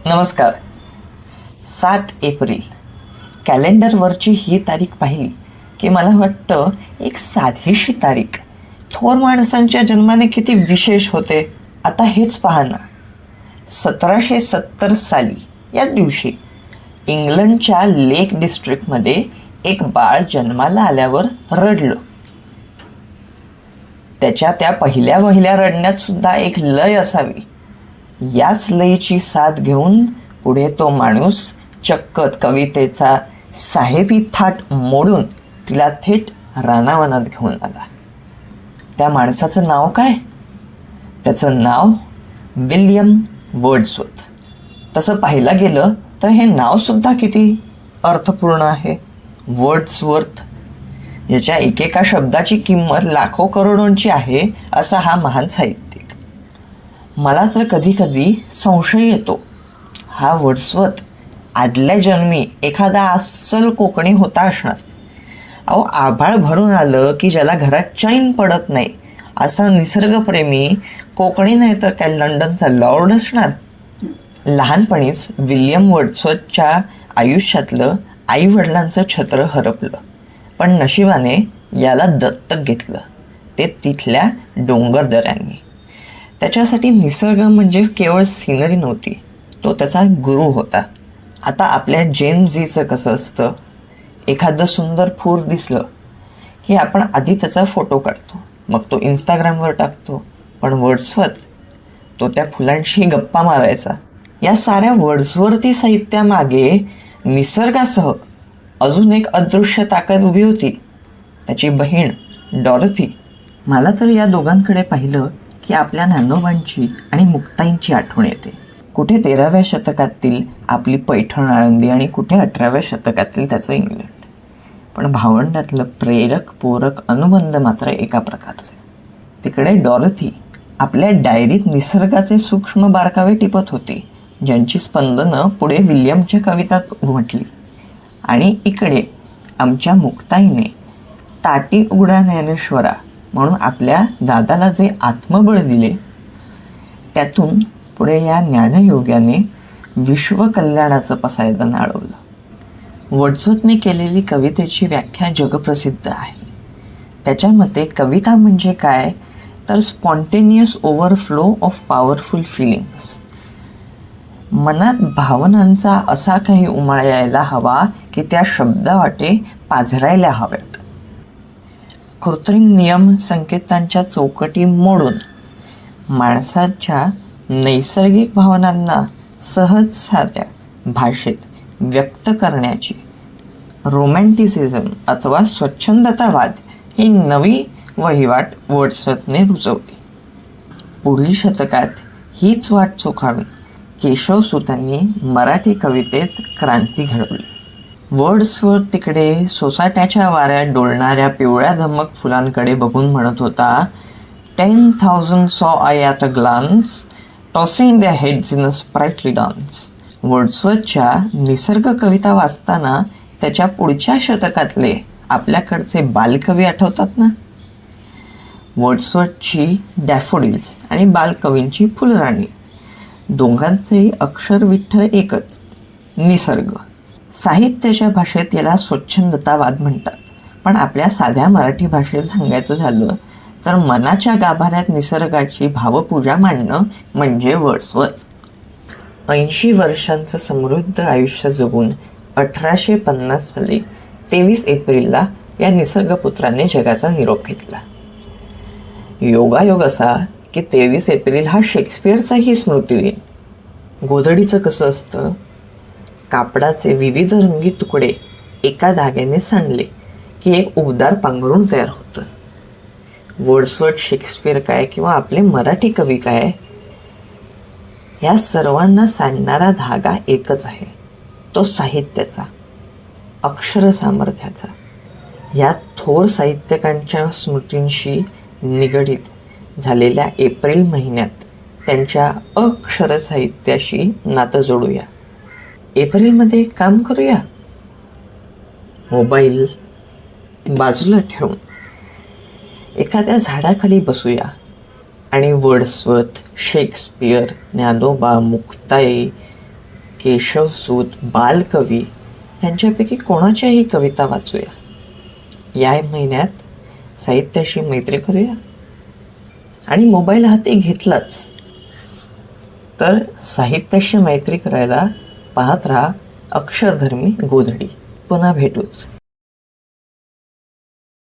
नमस्कार. 7 एप्रिल कॅलेंडरवरची ही तारीख पाहिली की मला वाटतं एक साधीशी तारीख थोर माणसांच्या जन्माने किती विशेष होते. आता हेच पहा ना, 1770 साली याच दिवशी इंग्लंडच्या लेक डिस्ट्रिक्टमध्ये एक बाळ जन्माला आल्यावर रडलं. त्याच्या त्या पहिल्या रडण्यात सुद्धा एक लय असावी. याच लयीची साथ घेऊन पुढे तो माणूस चक्क कवितेचा साहेबी थाट मोडून तिला थेट रानावनात घेऊन आला. त्या माणसाचं नाव काय? त्याचं नाव विल्यम वर्ड्सवर्थ. तसं पाहायला गेलं तर हे नावसुद्धा किती अर्थपूर्ण आहे. वर्ड्सवर्थ, याच्या एकेका शब्दाची किंमत लाखो करोडोंची आहे असा हा महान साहित्यिक. मला तर कधी कधी संशय येतो, हा वर्ड्सवर्थ आदल्या जन्मी एखादा अस्सल कोकणी होता असणार. अहो, आभाळ भरून आलं की ज्याला घरात चैन पडत नाही असा निसर्गप्रेमी कोकणी नाही तर काय लंडनचा लॉर्ड असणार. लहानपणीच विल्यम वर्ड्सवर्थच्या आयुष्यातलं आईवडिलांचं छत्र हरपलं, पण नशिबाने याला दत्तक घेतलं, ते तिथल्या डोंगरदऱ्यांनी. त्याच्यासाठी निसर्ग म्हणजे केवळ सिनरी नव्हती, तो त्याचा गुरु होता. आता आपल्या जेन झीचं कसं असतं, एखादं सुंदर फूल दिसलं की आपण आधी त्याचा फोटो काढतो, मग तो इंस्टाग्रामवर टाकतो. पण वर्ड्सवर्थ तो त्या फुलांशी गप्पा मारायचा. या साऱ्या वर्ड्सवर्थी साहित्यामागे निसर्गासह अजून एक अदृश्य ताकद उभी होती, त्याची बहीण डॉरथी. मला तर या दोघांकडे पाहिलं की आपल्या ज्ञानोबांची आणि मुक्ताईंची आठवण येते. कुठे 13व्या शतकातील आपली पैठण आळंदी आणि कुठे 18व्या शतकातील त्याचं इंग्लंड. पण भावंडातलं प्रेरक पोरक अनुबंध मात्र एका प्रकारचे. तिकडे डॉरथी आपल्या डायरीत निसर्गाचे सूक्ष्म बारकावे टिपत होती, ज्यांची स्पंदनं पुढे विल्यमच्या कवितात उमटली. आणि इकडे आमच्या मुक्ताईने ताटी उघडा ज्ञानेश्वरा म्हणून आपल्या दादाला जे आत्मबळ दिले, त्यातून पुढे या ज्ञानयोग्याने विश्वकल्याणाचं पसायदान आळवलं. वर्ड्सवर्थने केलेली कवितेची व्याख्या जगप्रसिद्ध आहे. त्याच्या मते कविता म्हणजे काय तर spontaneous overflow of powerful feelings. मनात भावनांचा असा काही उमाळ यायला हवा की त्या शब्दावाटे पाझरायला हव्यात. कृत्रिम नियम संकेतांच्या चौकटी मोडून माणसाच्या नैसर्गिक भावनांना सहज साध्या भाषेत व्यक्त करण्याची रोमॅन्टिसिझम अथवा स्वच्छंदतावाद ही नवी वहिवाट वर्ड्सवर्थने रुजवली. पुढील शतकात हीच वाट चोखाळून केशवसुतांनी मराठी कवितेत क्रांती घडवली. वर्ड्सवर्थ तिकडे सोसाट्याच्या वाऱ्यात डोलणाऱ्या पिवळ्या धमक फुलांकडे बघून म्हणत होता, 10,000 saw I at a glance, tossing their heads in a sprightly dance. वर्ड्सवर्थच्या निसर्ग कविता वाचताना त्याच्या पुढच्या शतकातले आपल्याकडचे बालकवी आठवतात ना. वर्ड्सवर्थची डॅफोडिल्स आणि बालकवींची फुलराणी, दोघांचेही अक्षर विठ्ठल एकच, निसर्ग. साहित्याच्या भाषेत याला स्वच्छंदतावाद म्हणतात, पण आपल्या साध्या मराठी भाषेत सांगायचं झालं तर मनाच्या गाभाऱ्यात निसर्गाची भावपूजा मांडणं म्हणजे वर्ड्सवर्थ. 80 वर्षांचं समृद्ध आयुष्य जगून 1850 साली 23 एप्रिलला या निसर्गपुत्राने जगाचा निरोप घेतला. योगायोग असा की 23 एप्रिल हा शेक्सपियरचाही स्मृतिदिन. गोधडीचं कसं असतं, कापडाचे विविध रंगी तुकडे एका धाग्याने सांधले की एक उबदार पांघरूण तयार होतं. वर्ड्सवर्थ, शेक्सपियर काय किंवा आपले मराठी कवी काय, या सर्वांना सांगणारा धागा एकच आहे, तो साहित्याचा, अक्षर सामर्थ्याचा. या थोर साहित्यिकांच्या स्मृतींशी निगडीत झालेल्या एप्रिल महिन्यात त्यांच्या अक्षर साहित्याशी नातं जोडूया. एप्रिलमध्ये काम करूया. मोबाईल बाजूला ठेवून एखाद्या झाडाखाली बसूया आणि वर्ड्सवर्थ, शेक्सपियर, ज्ञानोबा, मुक्ताई केशवसूत, बालकवी यांच्यापैकी कोणाच्याही कविता वाचूया. या महिन्यात साहित्याशी मैत्री करूया. आणि मोबाईल हाती घेतलाच तर साहित्याशी मैत्री करायला पाहत राहा अक्षरधर्मी गोधडी. पुन्हा भेटूच.